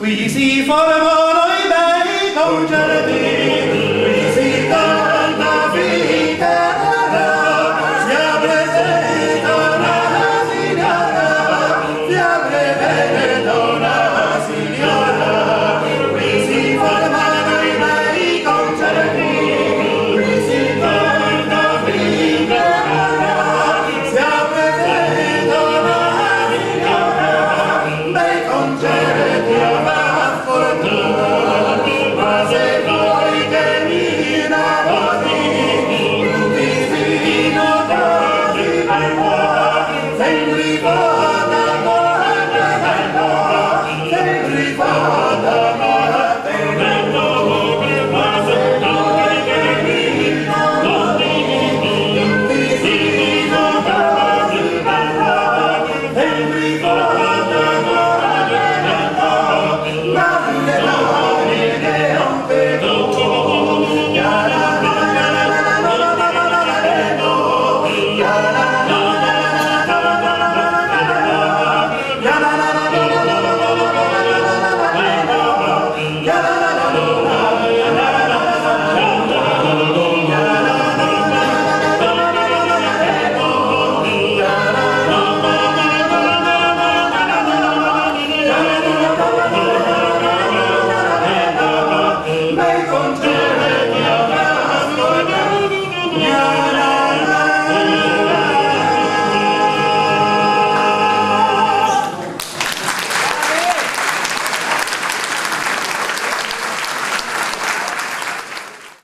Qui si formano i bei concerti, qui si canta finitera, si presenta una signora, si presenta una signora. Qui si formano i bei concerti, qui si canta finitera, si presenta una signora, bei concerti a fortuna.